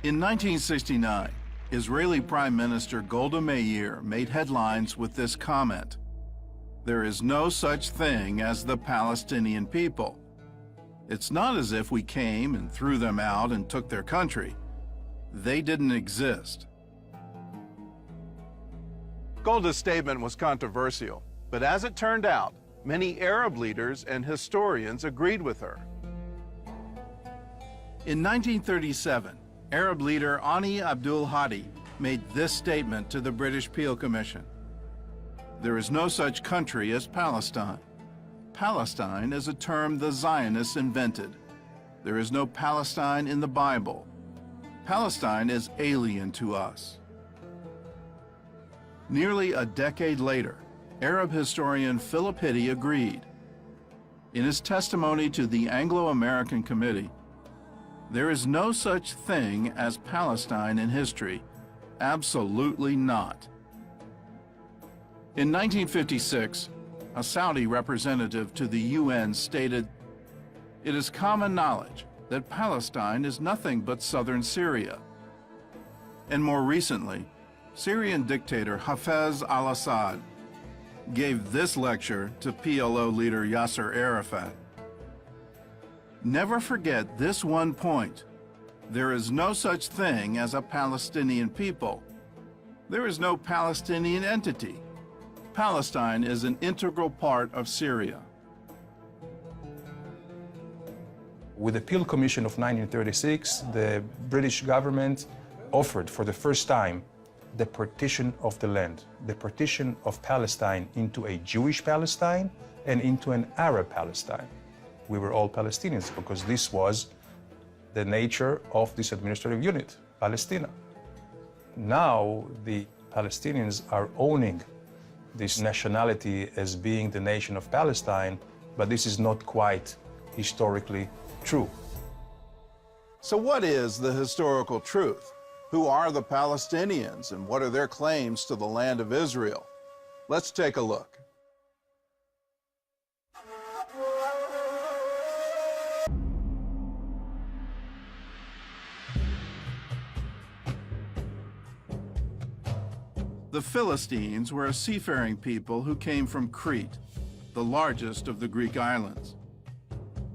In 1969, Israeli Prime Minister Golda Meir made headlines with this comment: "There is no such thing as the Palestinian people. It's not as if we came and threw them out and took their country. They didn't exist." Golda's statement was controversial, but as it turned out, many Arab leaders and historians agreed with her. In 1937, Arab leader Ani Abdul Hadi made this statement to the British Peel Commission: "There is no such country as Palestine. Palestine is a term the Zionists invented. There is no Palestine in the Bible. Palestine is alien to us." Nearly a decade later, Arab historian Philip Hitti agreed. In his testimony to the Anglo-American Committee, "There is no such thing as Palestine in history. Absolutely not." In 1956, a Saudi representative to the UN stated, "It is common knowledge that Palestine is nothing but southern Syria." And more recently, Syrian dictator Hafez al-Assad gave this lecture to PLO leader Yasser Arafat. "Never forget this one point. There is no such thing as a Palestinian people. There is no Palestinian entity. Palestine is an integral part of Syria." With the Peel Commission of 1936, the British government offered for the first time the partition of the land, the partition of Palestine into a Jewish Palestine and into an Arab Palestine. We were all Palestinians because this was the nature of this administrative unit, Palestina. Now the Palestinians are owning this nationality as being the nation of Palestine, but this is not quite historically true. So what is the historical truth? Who are the Palestinians and what are their claims to the land of Israel? Let's take a look. The Philistines were a seafaring people who came from Crete, the largest of the Greek islands.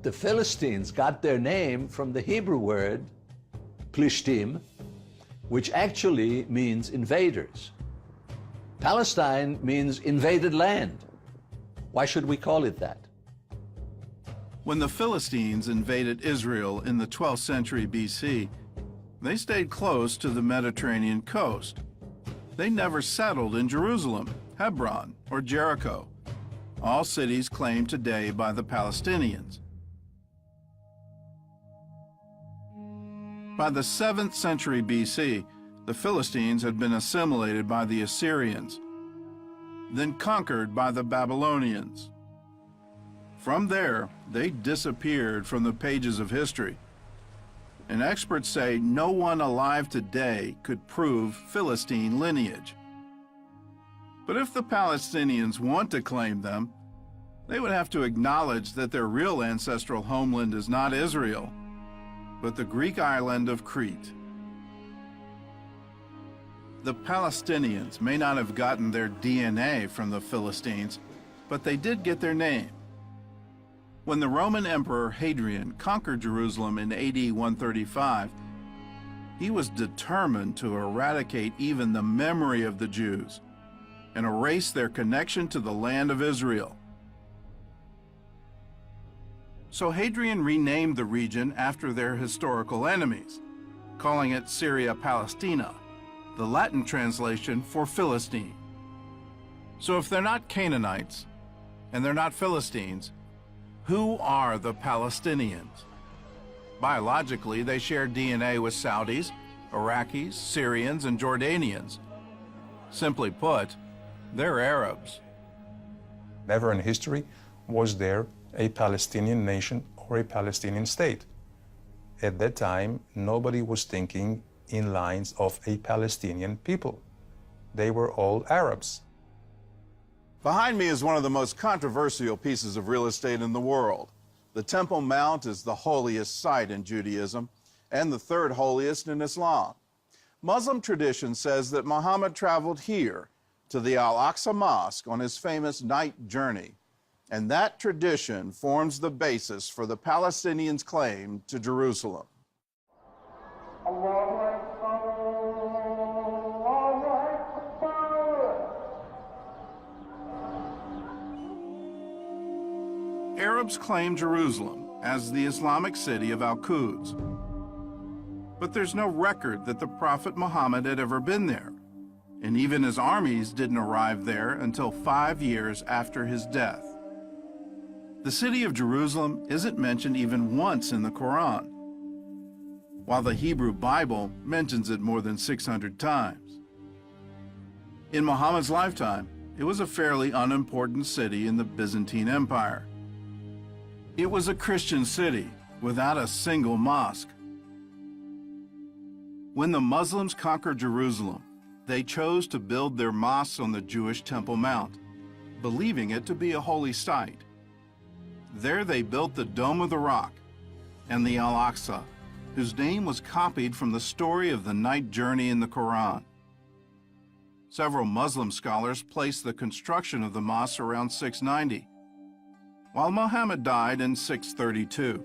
The Philistines got their name from the Hebrew word plishtim, which actually means invaders. Palestine means invaded land. Why should we call it that? When the Philistines invaded Israel in the 12th century BC, they stayed close to the Mediterranean coast. They never settled in Jerusalem, Hebron, or Jericho, all cities claimed today by the Palestinians. By the 7th century BC, the Philistines had been assimilated by the Assyrians, then conquered by the Babylonians. From there, they disappeared from the pages of history. And experts say no one alive today could prove Philistine lineage. But if the Palestinians want to claim them, they would have to acknowledge that their real ancestral homeland is not Israel, but the Greek island of Crete. The Palestinians may not have gotten their DNA from the Philistines, but they did get their name. When the Roman Emperor Hadrian conquered Jerusalem in AD 135, he was determined to eradicate even the memory of the Jews and erase their connection to the land of Israel. So Hadrian renamed the region after their historical enemies, calling it Syria Palestina, the Latin translation for Philistine. So if they're not Canaanites and they're not Philistines, who are the Palestinians? Biologically, they share DNA with Saudis, Iraqis, Syrians, and Jordanians. Simply put, they're Arabs. Never in history was there a Palestinian nation or a Palestinian state. At that time, nobody was thinking in lines of a Palestinian people. They were all Arabs. Behind me is one of the most controversial pieces of real estate in the world. The Temple Mount is the holiest site in Judaism, and the third holiest in Islam. Muslim tradition says that Muhammad traveled here to the al-Aqsa Mosque on his famous night journey, and that tradition forms the basis for the Palestinians' claim to Jerusalem. Arabs claim Jerusalem as the Islamic city of al-Quds, but there's no record that the Prophet Muhammad had ever been there, and even his armies didn't arrive there until 5 years after his death. The city of Jerusalem isn't mentioned even once in the Quran, while the Hebrew Bible mentions it more than 600 times. In Muhammad's lifetime, it was a fairly unimportant city in the Byzantine Empire. It was a Christian city without a single mosque. When the Muslims conquered Jerusalem, they chose to build their mosques on the Jewish Temple Mount, believing it to be a holy site. There they built the Dome of the Rock and the al-Aqsa, whose name was copied from the story of the night journey in the Quran. Several Muslim scholars place the construction of the mosque around 690, while Muhammad died in 632.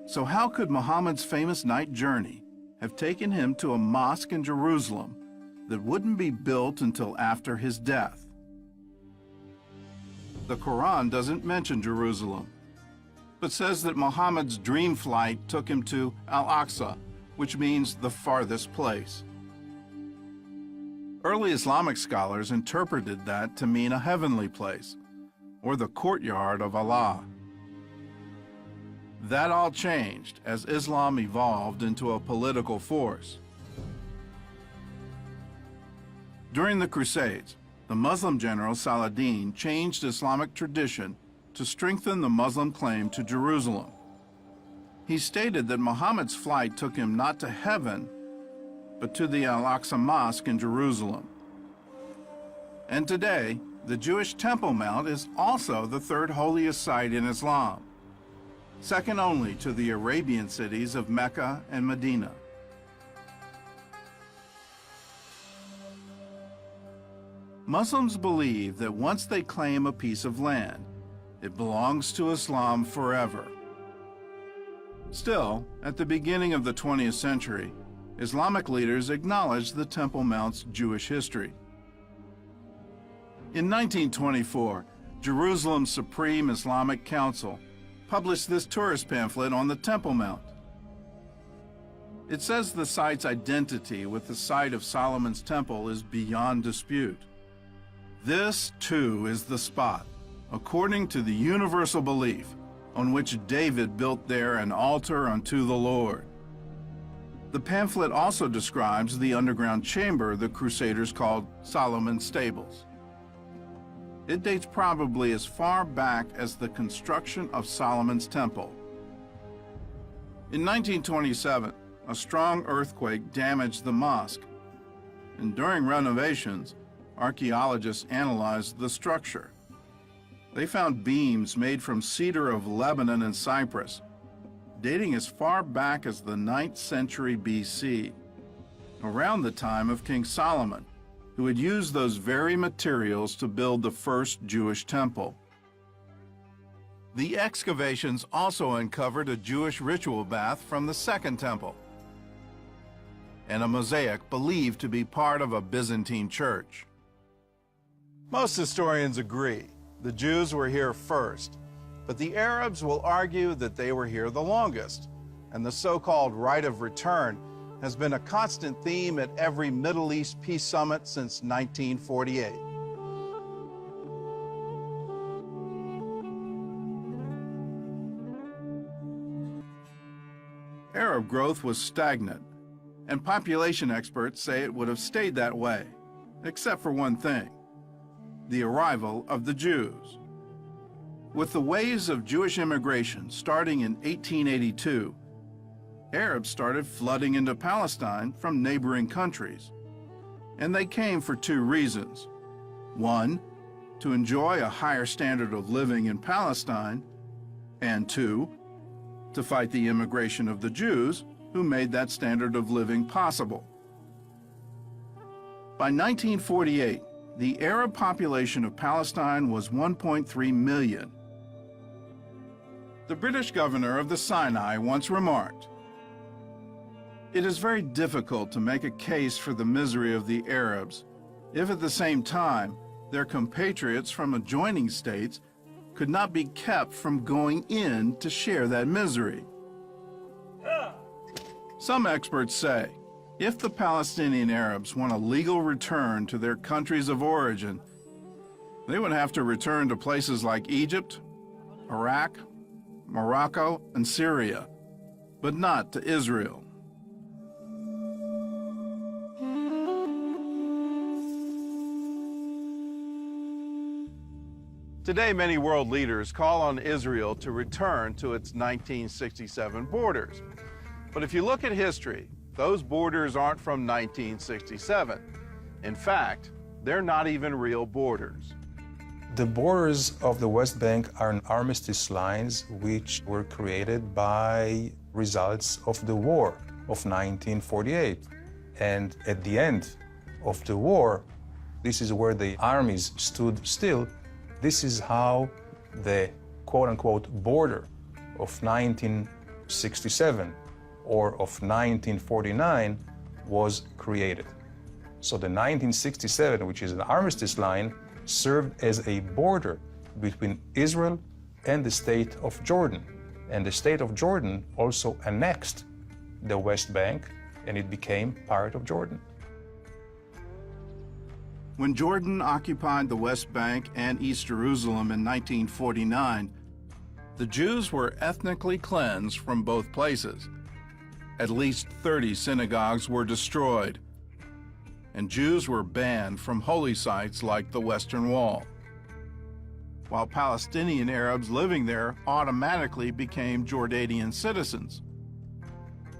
So how could Muhammad's famous night journey have taken him to a mosque in Jerusalem that wouldn't be built until after his death? The Quran doesn't mention Jerusalem, but says that Muhammad's dream flight took him to al-Aqsa, which means the farthest place. Early Islamic scholars interpreted that to mean a heavenly place, or the courtyard of Allah. That all changed as Islam evolved into a political force. During the Crusades, the Muslim general Saladin changed Islamic tradition to strengthen the Muslim claim to Jerusalem. He stated that Muhammad's flight took him not to heaven, but to the al-Aqsa Mosque in Jerusalem. And today, the Jewish Temple Mount is also the third holiest site in Islam, second only to the Arabian cities of Mecca and Medina. Muslims believe that once they claim a piece of land, it belongs to Islam forever. Still, at the beginning of the 20th century, Islamic leaders acknowledged the Temple Mount's Jewish history. In 1924, Jerusalem's Supreme Islamic Council published this tourist pamphlet on the Temple Mount. It says the site's identity with the site of Solomon's temple is beyond dispute. This, too, is the spot, according to the universal belief, on which David built there an altar unto the Lord. The pamphlet also describes the underground chamber the Crusaders called Solomon's Stables. It dates probably as far back as the construction of Solomon's Temple. In 1927, a strong earthquake damaged the mosque, and during renovations, archaeologists analyzed the structure. They found beams made from cedar of Lebanon and Cyprus, dating as far back as the 9th century BC, around the time of King Solomon, who had used those very materials to build the first Jewish temple. The excavations also uncovered a Jewish ritual bath from the Second Temple, and a mosaic believed to be part of a Byzantine church. Most historians agree the Jews were here first, but the Arabs will argue that they were here the longest, and the so-called right of return has been a constant theme at every Middle East peace summit since 1948. Arab growth was stagnant, and population experts say it would have stayed that way, except for one thing: the arrival of the Jews. With the waves of Jewish immigration starting in 1882, Arabs started flooding into Palestine from neighboring countries. And they came for two reasons. One, to enjoy a higher standard of living in Palestine, and two, to fight the immigration of the Jews who made that standard of living possible. By 1948, the Arab population of Palestine was 1.3 million. The British governor of the Sinai once remarked, "It is very difficult to make a case for the misery of the Arabs if at the same time their compatriots from adjoining states could not be kept from going in to share that misery." Some experts say, if the Palestinian Arabs want a legal return to their countries of origin, they would have to return to places like Egypt, Iraq, Morocco, and Syria, but not to Israel. Today, many world leaders call on Israel to return to its 1967 borders. But if you look at history, those borders aren't from 1967. In fact, they're not even real borders. The borders of the West Bank are armistice lines which were created by results of the war of 1948. And at the end of the war, this is where the armies stood still. This is how the quote-unquote border of 1967 or of 1949 was created. So the 1967, which is an armistice line, served as a border between Israel and the state of Jordan. And the state of Jordan also annexed the West Bank, and it became part of Jordan. When Jordan occupied the West Bank and East Jerusalem in 1949, the Jews were ethnically cleansed from both places. At least 30 synagogues were destroyed, and Jews were banned from holy sites like the Western Wall, while Palestinian Arabs living there automatically became Jordanian citizens.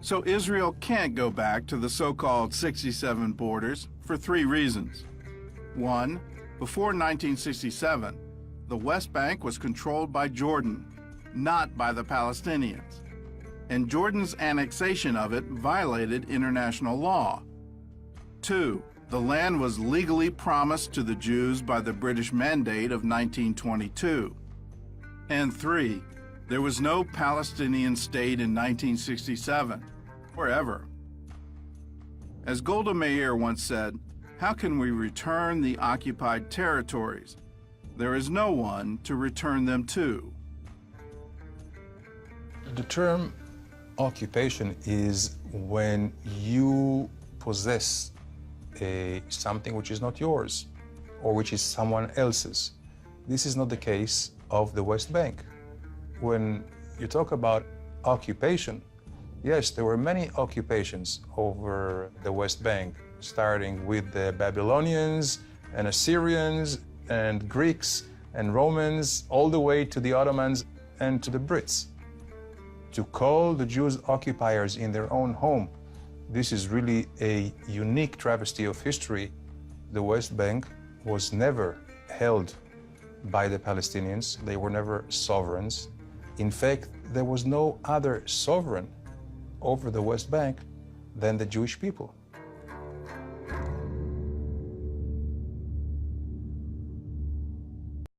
So Israel can't go back to the so-called 67 borders for three reasons. One, before 1967, the West Bank was controlled by Jordan, not by the Palestinians, and Jordan's annexation of it violated international law. Two, the land was legally promised to the Jews by the British Mandate of 1922. And three, there was no Palestinian state in 1967, or ever. As Golda Meir once said, "How can we return the occupied territories? There is no one to return them to." The term occupation is when you possess something which is not yours or which is someone else's. This is not the case of the West Bank. When you talk about occupation, yes, there were many occupations over the West Bank, starting with the Babylonians and Assyrians and Greeks and Romans, all the way to the Ottomans and to the Brits. To call the Jews occupiers in their own home, this is really a unique travesty of history. The West Bank was never held by the Palestinians. They were never sovereigns. In fact, there was no other sovereign over the West Bank than the Jewish people.